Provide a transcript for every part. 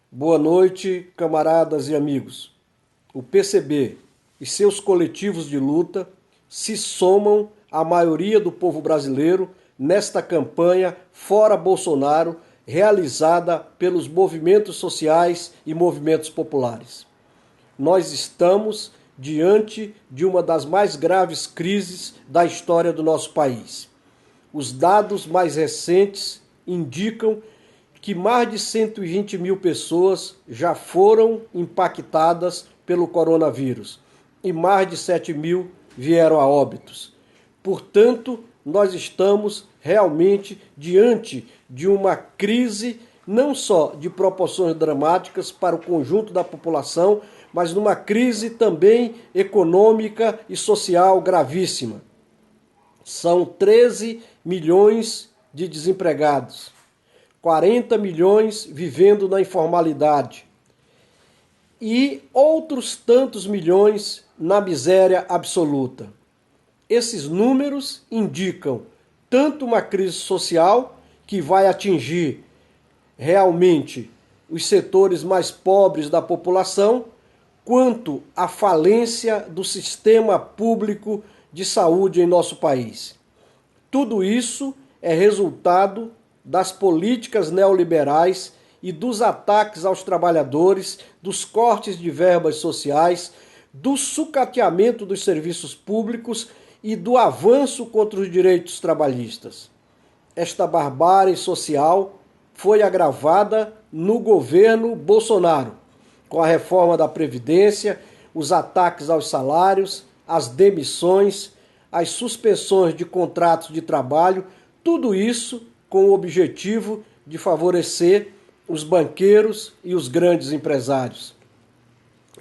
Boa noite, camaradas e amigos. O PCB e seus coletivos de luta se somam à maioria do povo brasileiro nesta campanha Fora Bolsonaro, realizada pelos movimentos sociais e movimentos populares. Nós estamos diante de uma das mais graves crises da história do nosso país. Os dados mais recentes indicam que mais de 120 mil pessoas já foram impactadas pelo coronavírus e mais de 7 mil vieram a óbitos. Portanto, nós estamos realmente diante de uma crise não só de proporções dramáticas para o conjunto da população, mas numa crise também econômica e social gravíssima. São 13 milhões de desempregados, 40 milhões vivendo na informalidade e outros tantos milhões na miséria absoluta. Esses números indicam tanto uma crise social que vai atingir realmente os setores mais pobres da população, quanto a falência do sistema público de saúde em nosso país. Tudo isso é resultado das políticas neoliberais e dos ataques aos trabalhadores, dos cortes de verbas sociais, do sucateamento dos serviços públicos e do avanço contra os direitos trabalhistas. Esta barbárie social foi agravada no governo Bolsonaro, com a reforma da Previdência, os ataques aos salários, as demissões, as suspensões de contratos de trabalho, tudo isso com o objetivo de favorecer os banqueiros e os grandes empresários.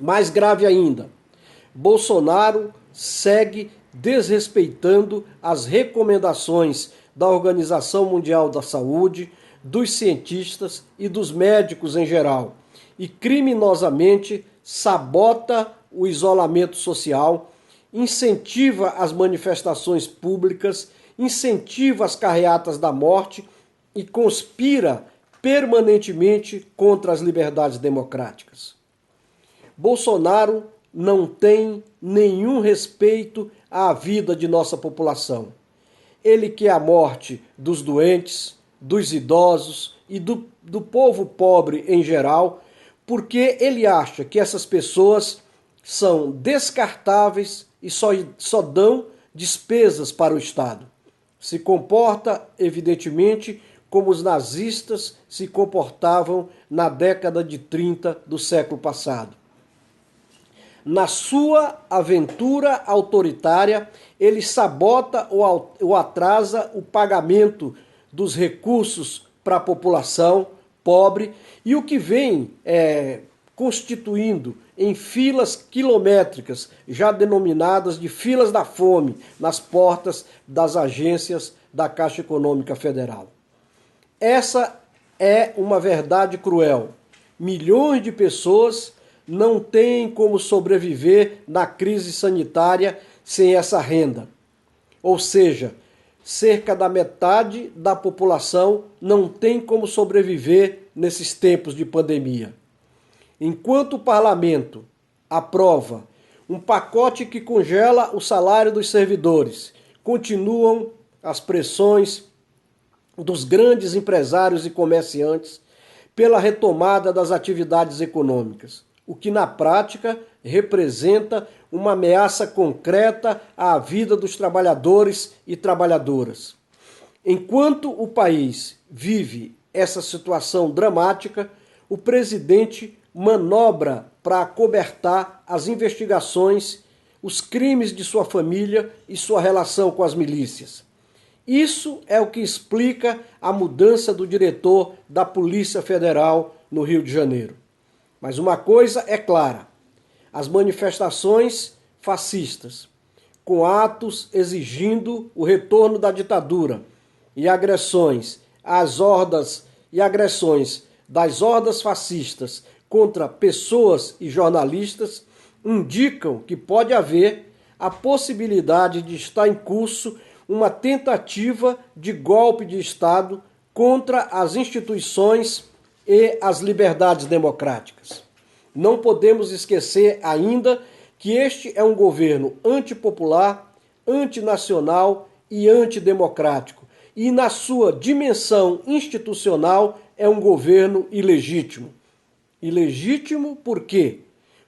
Mais grave ainda, Bolsonaro segue desrespeitando as recomendações da Organização Mundial da Saúde, dos cientistas e dos médicos em geral, e criminosamente sabota o isolamento social, incentiva as manifestações públicas, incentiva as carreatas da morte e conspira permanentemente contra as liberdades democráticas. Bolsonaro não tem nenhum respeito à vida de nossa população. Ele quer a morte dos doentes, dos idosos e do povo pobre em geral, porque ele acha que essas pessoas são descartáveis e só dão despesas para o Estado. Se comporta, evidentemente, como os nazistas se comportavam na década de 30 do século passado. Na sua aventura autoritária, ele sabota ou atrasa o pagamento dos recursos para a população pobre e o que vem constituindo em filas quilométricas, já denominadas de filas da fome, nas portas das agências da Caixa Econômica Federal. Essa é uma verdade cruel. Milhões de pessoas não têm como sobreviver na crise sanitária sem essa renda. Ou seja, cerca da metade da população não tem como sobreviver nesses tempos de pandemia. Enquanto o parlamento aprova um pacote que congela o salário dos servidores, continuam as pressões dos grandes empresários e comerciantes pela retomada das atividades econômicas, o que na prática representa uma ameaça concreta à vida dos trabalhadores e trabalhadoras. Enquanto o país vive essa situação dramática, o presidente manobra para acobertar as investigações, os crimes de sua família e sua relação com as milícias. Isso é o que explica a mudança do diretor da Polícia Federal no Rio de Janeiro. Mas uma coisa é clara: as manifestações fascistas, com atos exigindo o retorno da ditadura e agressões das hordas fascistas contra pessoas e jornalistas, indicam que pode haver a possibilidade de estar em curso uma tentativa de golpe de Estado contra as instituições e as liberdades democráticas. Não podemos esquecer ainda que este é um governo antipopular, antinacional e antidemocrático, e na sua dimensão institucional é um governo ilegítimo. Ilegítimo por quê?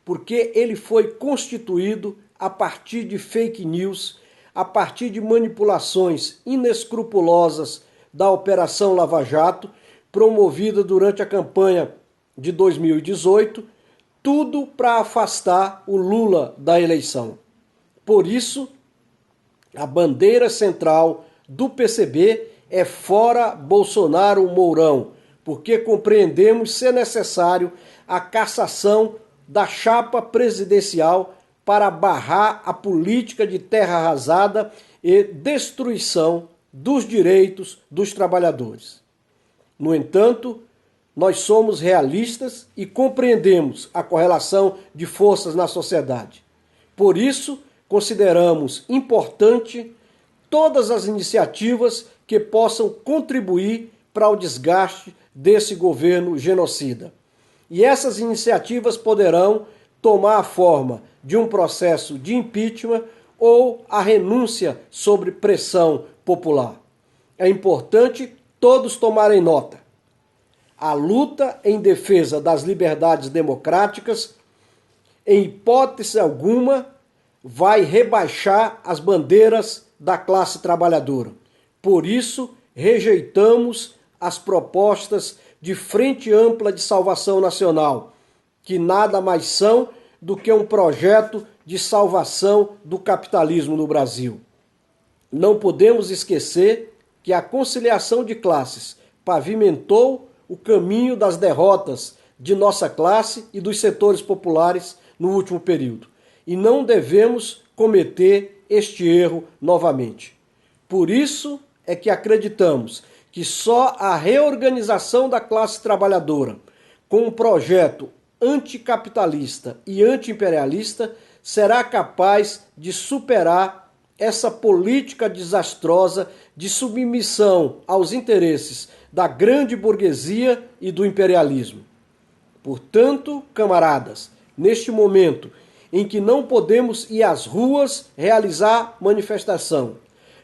Porque ele foi constituído a partir de fake news, a partir de manipulações inescrupulosas da Operação Lava Jato, promovida durante a campanha de 2018, tudo para afastar o Lula da eleição. Por isso, a bandeira central do PCB é fora Bolsonaro-Mourão, porque compreendemos ser necessário a cassação da chapa presidencial para barrar a política de terra arrasada e destruição dos direitos dos trabalhadores. No entanto, nós somos realistas e compreendemos a correlação de forças na sociedade. Por isso, consideramos importante todas as iniciativas que possam contribuir para o desgaste desse governo genocida. E essas iniciativas poderão tomar a forma de um processo de impeachment ou a renúncia sobre pressão popular. É importante todos tomarem nota. A luta em defesa das liberdades democráticas, em hipótese alguma, vai rebaixar as bandeiras da classe trabalhadora. Por isso, rejeitamos as propostas de Frente Ampla de Salvação Nacional, que nada mais são do que um projeto de salvação do capitalismo no Brasil. Não podemos esquecer que a conciliação de classes pavimentou o caminho das derrotas de nossa classe e dos setores populares no último período. E não devemos cometer este erro novamente. Por isso é que acreditamos que só a reorganização da classe trabalhadora, com um projeto anticapitalista e antiimperialista, será capaz de superar essa política desastrosa de submissão aos interesses da grande burguesia e do imperialismo. Portanto, camaradas, neste momento em que não podemos ir às ruas realizar manifestação,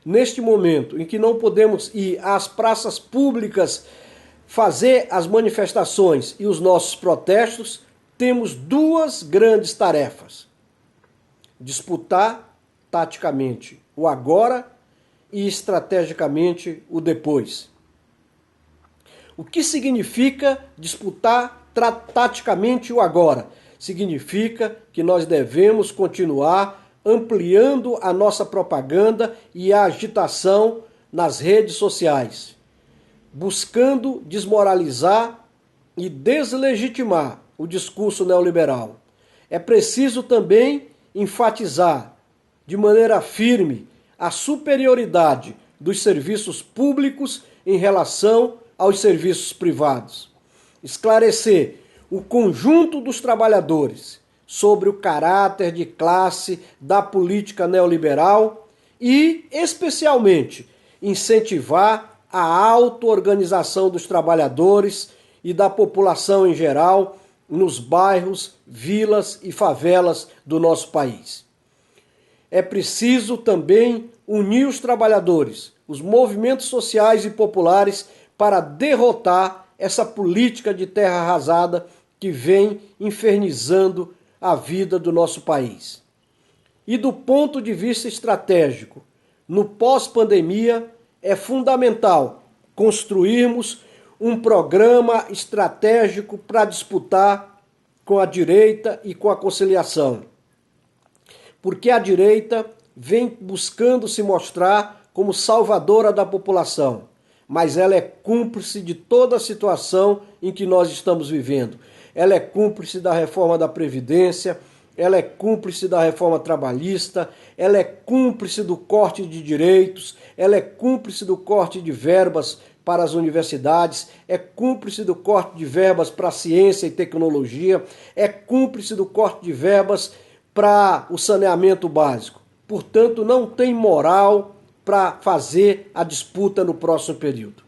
neste momento em que não podemos ir às praças públicas fazer as manifestações e os nossos protestos, temos duas grandes tarefas: disputar taticamente o agora e estrategicamente o depois. O que significa disputar taticamente o agora? Significa que nós devemos continuar ampliando a nossa propaganda e a agitação nas redes sociais, buscando desmoralizar e deslegitimar o discurso neoliberal. É preciso também enfatizar de maneira firme a superioridade dos serviços públicos em relação aos serviços privados. Esclarecer o conjunto dos trabalhadores sobre o caráter de classe da política neoliberal e, especialmente, incentivar a auto-organização dos trabalhadores e da população em geral nos bairros, vilas e favelas do nosso país. É preciso também unir os trabalhadores, os movimentos sociais e populares para derrotar essa política de terra arrasada que vem infernizando a vida do nosso país. E do ponto de vista estratégico, no pós-pandemia, é fundamental construirmos um programa estratégico para disputar com a direita e com a conciliação. Porque a direita vem buscando se mostrar como salvadora da população, mas ela é cúmplice de toda a situação em que nós estamos vivendo. Ela é cúmplice da reforma da Previdência, ela é cúmplice da reforma trabalhista, ela é cúmplice do corte de direitos, ela é cúmplice do corte de verbas para as universidades, é cúmplice do corte de verbas para a ciência e tecnologia, é cúmplice do corte de verbas para o saneamento básico. Portanto, não tem moral para fazer a disputa no próximo período.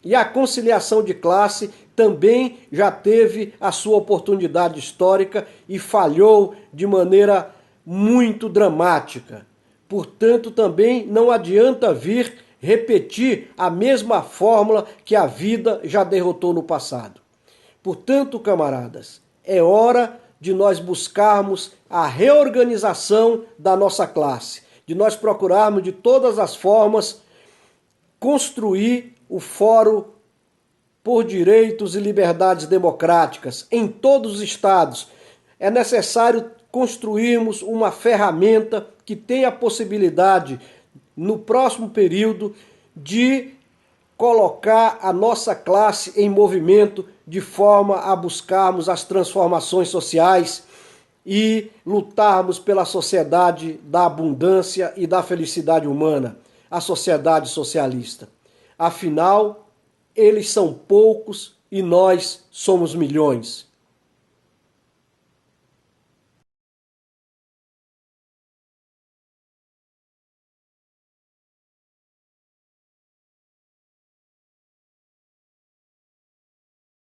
E a conciliação de classe também já teve a sua oportunidade histórica e falhou de maneira muito dramática. Portanto, também não adianta vir repetir a mesma fórmula que a vida já derrotou no passado. Portanto, camaradas, é hora de nós buscarmos a reorganização da nossa classe, de nós procurarmos de todas as formas construir o Fórum por Direitos e Liberdades Democráticas em todos os estados. É necessário construirmos uma ferramenta que tenha a possibilidade, no próximo período, de colocar a nossa classe em movimento de forma a buscarmos as transformações sociais e lutarmos pela sociedade da abundância e da felicidade humana, a sociedade socialista. Afinal, eles são poucos e nós somos milhões.